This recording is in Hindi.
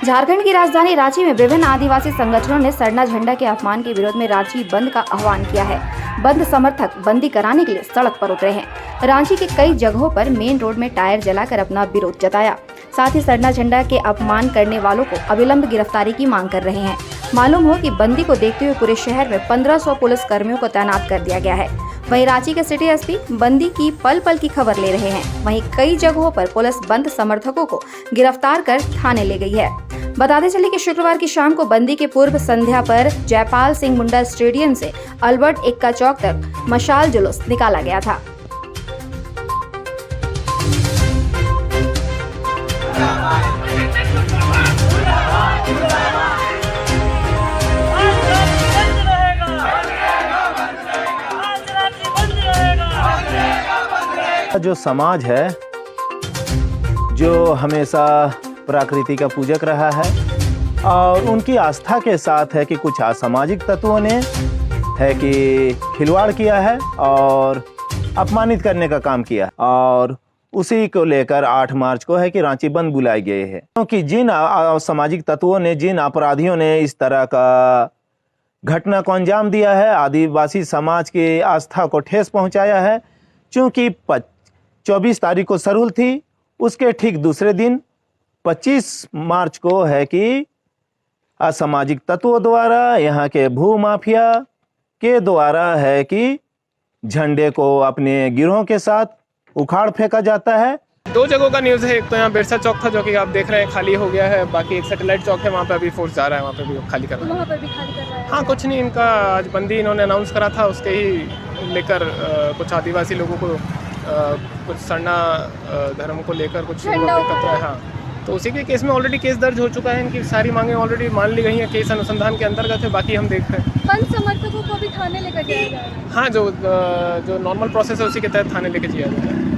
झारखंड की राजधानी रांची में विभिन्न आदिवासी संगठनों ने सरना झंडा के अपमान के विरोध में रांची बंद का आह्वान किया है। बंद समर्थक बंदी कराने के लिए सड़क पर उतरे हैं। रांची के कई जगहों पर मेन रोड में टायर जलाकर अपना विरोध जताया। साथ ही सरना झंडा के अपमान करने वालों को अविलंब गिरफ्तारी की मांग कर रहे हैं। मालूम हो कि बंदी को देखते हुए पूरे शहर में 1500 पुलिस कर्मियों को तैनात कर दिया गया है। वहीं रांची के सिटी एसपी बंदी की पल पल की खबर ले रहे हैं। वहीं कई जगहों पर पुलिस बंद समर्थकों को गिरफ्तार कर थाने ले गई है। बताते चले कि शुक्रवार की शाम को बंदी के पूर्व संध्या पर जयपाल सिंह मुंडा स्टेडियम से अल्बर्ट एक्का चौक तक मशाल जुलूस निकाला गया था। जो समाज है, जो हमेशा प्रकृति का पूजक रहा है और उनकी आस्था के साथ है कि कुछ असामाजिक तत्वों ने है कि खिलवाड़ किया है और अपमानित करने का काम किया और उसी को लेकर 8 मार्च को है कि रांची बंद बुलाई गई है। क्योंकि जिन असामाजिक तत्वों ने, जिन अपराधियों ने इस तरह का घटना को अंजाम दिया है, आदिवासी समाज की आस्था को ठेस पहुंचाया है। चूँकि 24 तारीख को सरहुल थी, उसके ठीक दूसरे दिन 25 मार्च को है कि असामाजिक तत्वों द्वारा, यहाँ के भू माफिया के द्वारा है कि झंडे को अपने गिरोह के साथ उखाड़ फेंका जाता है। 2 जगहों का न्यूज़ है। एक तो यहाँ बिरसा चौक था जो कि आप देख रहे हैं खाली हो गया है। बाकी एक सैटेलाइट चौक है, वहाँ पे अभी फोर्स जा रहा है, वहाँ पे भी खाली कर रहा है। वहाँ पर भी खाली कर रहा है। हाँ, कुछ नहीं, इनका आज बंदी इन्होंने अनाउंस करा था, उसके ही लेकर कुछ आदिवासी लोगों को कुछ सरना धर्म को लेकर कुछ दिक्कत है। हाँ, तो उसी के केस में ऑलरेडी केस दर्ज हो चुका है। इनकी सारी मांगें ऑलरेडी मान ली गई हैं, केस अनुसंधान के अंतर्गत है। बाकी हम देख रहे हैं बंद समर्थकों को भी थाने लेकर जाया जाएगा। हाँ, जो नॉर्मल प्रोसेस है उसी के तहत थाने लेकर जाया जाएगा।